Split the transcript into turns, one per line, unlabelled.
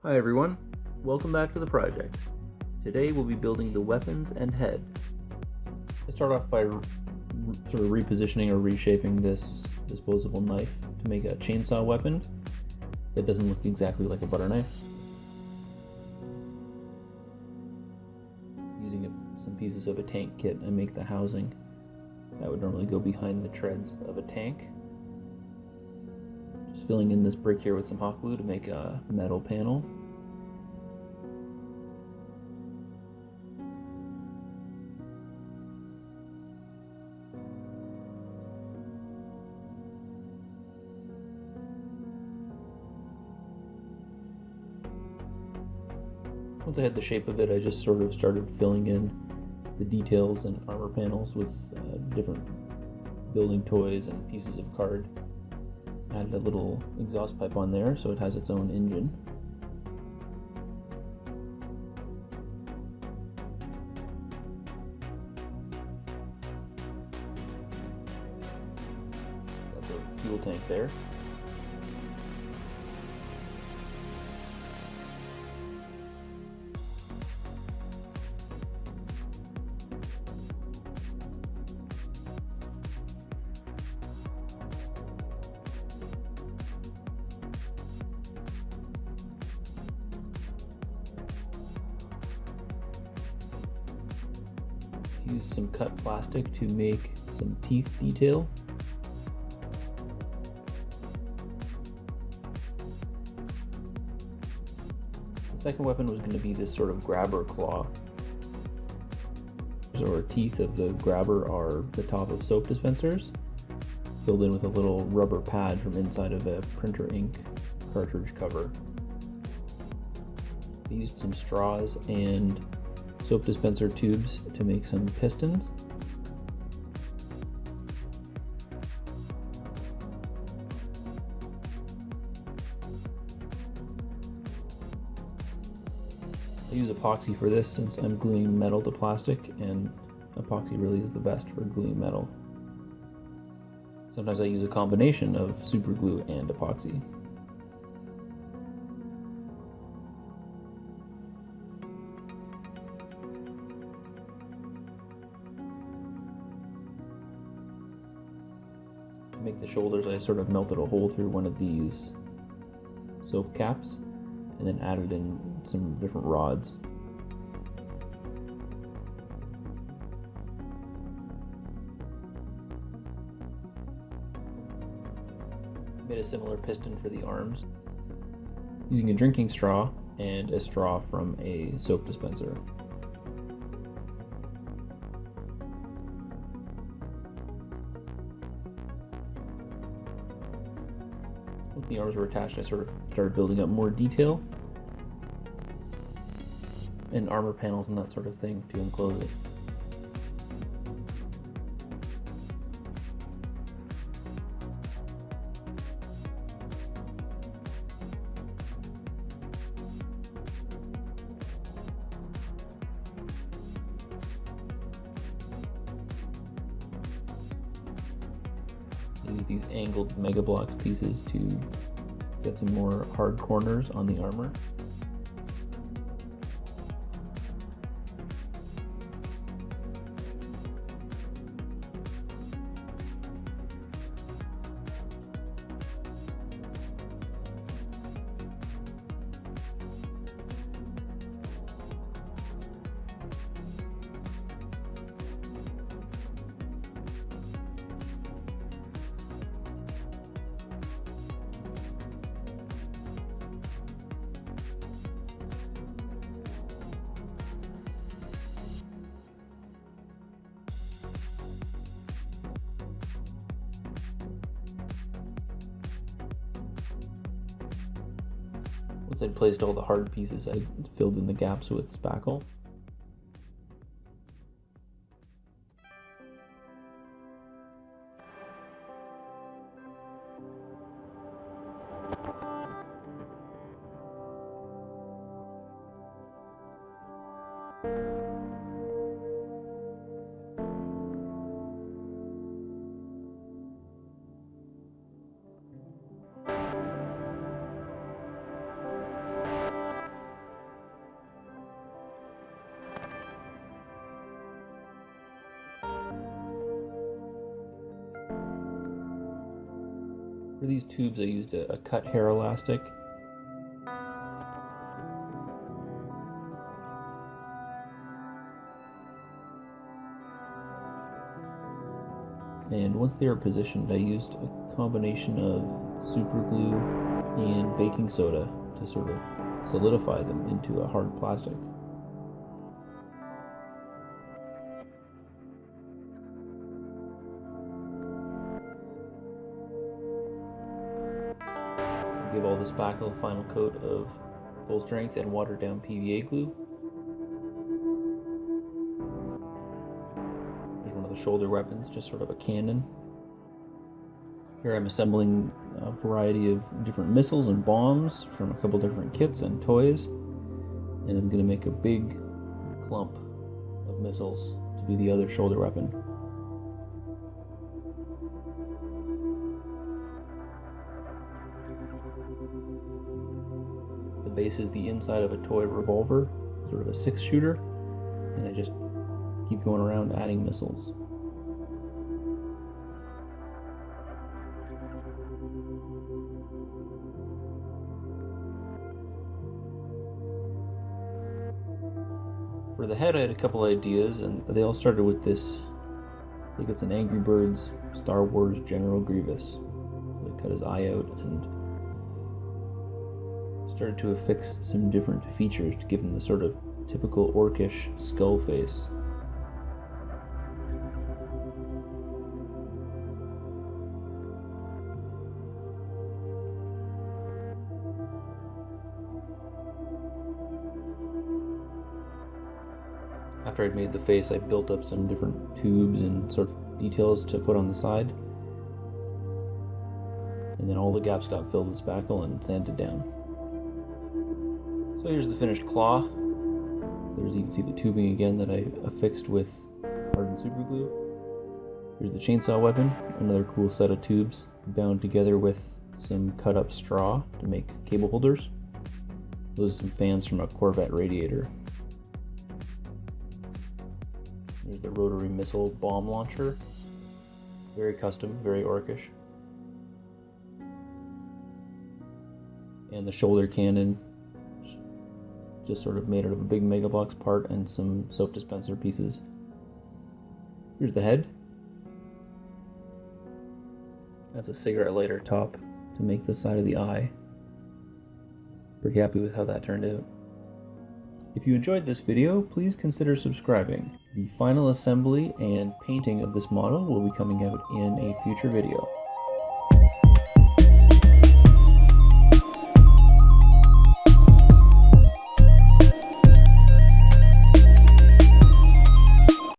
Hi everyone, welcome back to the project. Today we'll be building the weapons and head. I start off by sort of repositioning or reshaping this disposable knife to make a chainsaw weapon that doesn't look exactly like a butter knife. Using some pieces of a tank kit and make the housing that would normally go behind the treads of a tank. Just filling in this brick here with some hot glue to make a metal panel. Once I had the shape of it, I just sort of started filling in the details and armor panels with different building toys and pieces of card. Added a little exhaust pipe on there so it has its own engine. That's a fuel tank there. Used some cut plastic to make some teeth detail. The second weapon was going to be this sort of grabber claw. Or teeth of the grabber are the top of soap dispensers, filled in with a little rubber pad from inside of a printer ink cartridge cover. I used some straws and soap dispenser tubes to make some pistons. I use epoxy for this since I'm gluing metal to plastic, and epoxy really is the best for gluing metal. Sometimes I use a combination of super glue and epoxy. To make the shoulders, I sort of melted a hole through one of these soap caps and then added in some different rods. Made a similar piston for the arms using a drinking straw and a straw from a soap dispenser. Once the arms were attached, I sort of started building up more detail and armor panels and that sort of thing to enclose it. Use these angled Mega Bloks pieces to get some more hard corners on the armor. Once I'd placed all the hard pieces, I filled in the gaps with spackle. For these tubes I used a cut hair elastic. And once they were positioned, I used a combination of super glue and baking soda to sort of solidify them into a hard plastic. Give all the spackle a final coat of full strength and watered down PVA glue. Here's one of the shoulder weapons, just sort of a cannon. Here I'm assembling a variety of different missiles and bombs from a couple different kits and toys. And I'm going to make a big clump of missiles to be the other shoulder weapon. The base is the inside of a toy revolver, sort of a 6-shooter, and I just keep going around adding missiles. For the head I had a couple ideas, and they all started with this, I think it's an Angry Birds Star Wars General Grievous. So I cut his eye out and started to affix some different features to give him the sort of typical orcish skull face. After I'd made the face, I built up some different tubes and sort of details to put on the side. And then all the gaps got filled with spackle and sanded down. So here's the finished claw. You can see the tubing again that I affixed with hardened super glue. Here's the chainsaw weapon, another cool set of tubes bound together with some cut up straw to make cable holders. Those are some fans from a Corvette radiator. There's the rotary missile bomb launcher. Very custom, very orcish. And the shoulder cannon, just sort of made out of a big Mega Bloks part and some soap dispenser pieces. Here's the head. That's a cigarette lighter top to make the side of the eye. Pretty happy with how that turned out. If you enjoyed this video, please consider subscribing. The final assembly and painting of this model will be coming out in a future video.